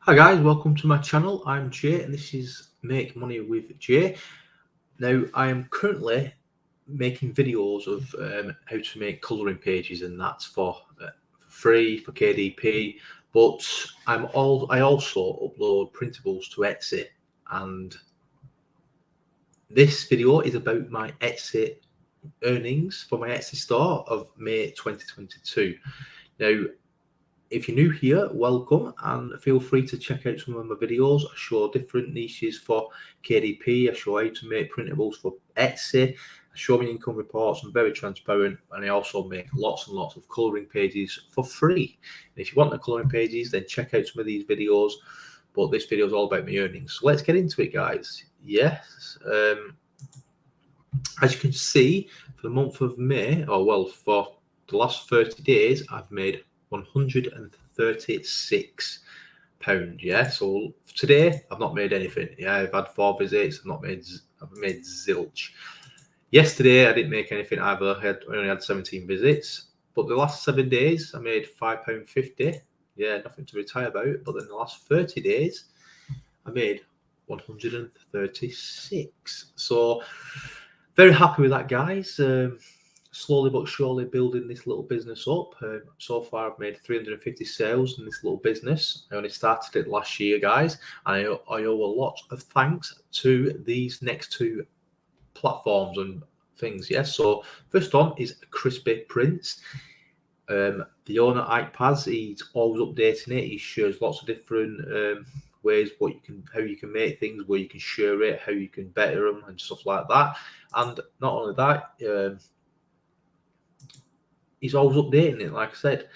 Hi guys, welcome to my channel. I'm Jay and this is Make Money with Jay. Now I am currently making videos of how to make colouring pages, and that's for free for KDP, but I also upload printables to Etsy, and this video is about my Etsy earnings for my Etsy store of May 2022. Now, if you're new here, welcome, and feel free to check out some of my videos. I show different niches for KDP, I show how to make printables for Etsy, I show my income reports. I'm very transparent, and I also make lots and lots of colouring pages for free. And if you want the colouring pages, then check out some of these videos, but this video is all about my earnings. So let's get into it, guys. Yes, as you can see, for the month of May, for the last 30 days, I've made £136. Yeah, so today I've not made anything. Yeah, I've had 4 visits. I've made zilch. Yesterday I didn't make anything either. I only had 17 visits. But the last 7 days I made £5.50. Yeah, nothing to retire about. But then the last 30 days I made 136. So very happy with that, guys. Slowly but surely building this little business up. So far I've made 350 sales in this little business. I only started it last year, guys, and I owe a lot of thanks to these next 2 platforms and things. Yes, so first one is Crispy Prints. The owner, Ike Paz, he's always updating it. He shares lots of different ways how you can make things, where you can share it, how you can better them and stuff like that. And not only that, he's always updating it. Like I said,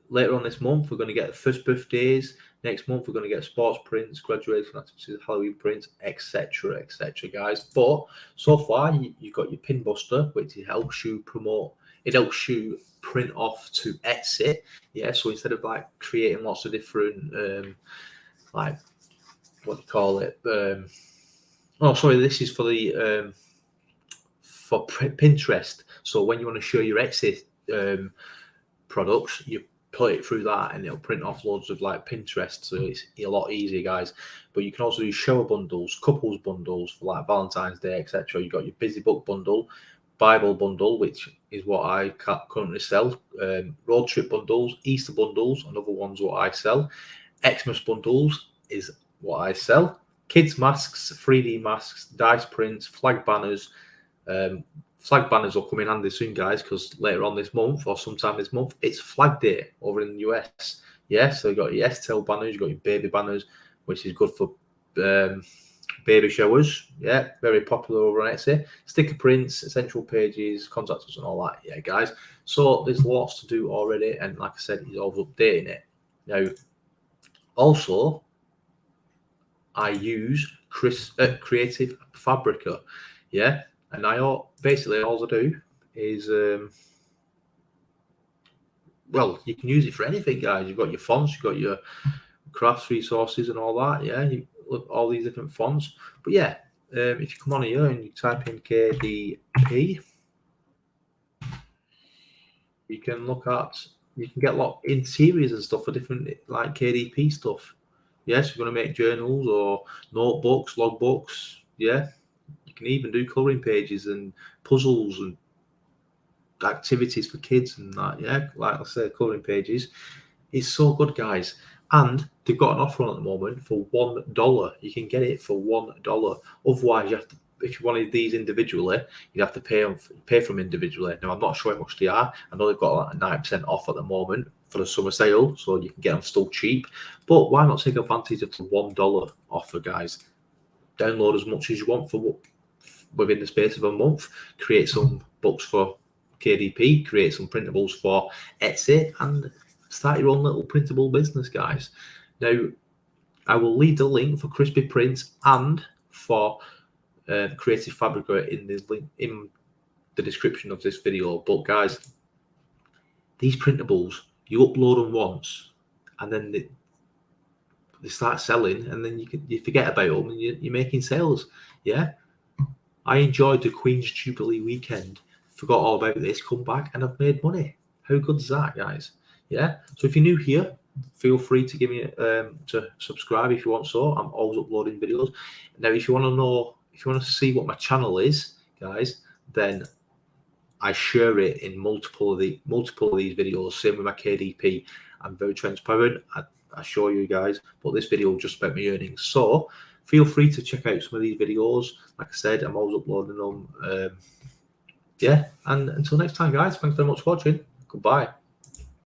later on this month we're going to get first birthdays. Next month we're going to get sports prints, graduation activities, Halloween prints, etc., guys. But so far you've got your pin buster, which helps you promote. It helps you print off to Etsy. Yeah, so instead of like creating lots of different like, what do you call it? This is for the for Pinterest. So when you want to show your Etsy products, you put it through that and it'll print off loads of like Pinterest, so it's a lot easier, guys. But you can also use shower bundles, couples bundles for like Valentine's Day, etc. You've got your busy book bundle, Bible bundle, which is what I currently sell, road trip bundles, Easter bundles, another one's what I sell, Xmas bundles is what I sell, kids masks, 3D masks, dice prints, flag banners. Flag banners will come in handy soon, guys, because later on this month or sometime this month it's Flag Day over in the US. Yeah, so you got your STL banners, you got your baby banners, which is good for baby showers. Yeah, very popular over on Etsy. Sticker prints, essential pages, contact us and all that. Yeah, guys. So there's lots to do already, and like I said, he's always updating it. Now, also, I use Creative Fabrica. Yeah. And basically all I do is, you can use it for anything, guys. You've got your fonts, you've got your crafts resources and all that. Yeah, you look all these different fonts. But yeah, if you come on here and you type in KDP, you can get a lot of interiors and stuff for different like KDP stuff. Yes, you're going to make journals or notebooks, logbooks. Yeah. You can even do colouring pages and puzzles and activities for kids and that. Yeah, like I said, colouring pages. It's so good, guys. And they've got an offer on at the moment for $1. You can get it for $1. Otherwise, you have to, if you wanted these individually, you'd have to pay for them individually. Now, I'm not sure how much they are. I know they've got like a 9% off at the moment for the summer sale, so you can get them still cheap. But why not take advantage of the $1 offer, guys? Download as much as you want for within the space of a month. Create some books for KDP, create some printables for Etsy, and start your own little printable business, guys. Now, I will leave the link for Crispy Prints and for Creative Fabrica in the description of this video. But guys, these printables, you upload them once, and then they start selling, and then you forget about them, and you're making sales. Yeah. I enjoyed the Queen's Jubilee weekend, forgot all about this, come back, and I've made money. How good is that, guys? Yeah. So if you're new here, feel free to give me to subscribe if you want. So I'm always uploading videos. Now, if you want to know, if you want to see what my channel is, guys, then I share it in multiple of these videos. Same with my KDP. I'm very transparent. I show you guys, but this video was just about my earnings. So feel free to check out some of these videos. Like I said, I'm always uploading them. Yeah, and until next time, guys, thanks very much for watching. Goodbye.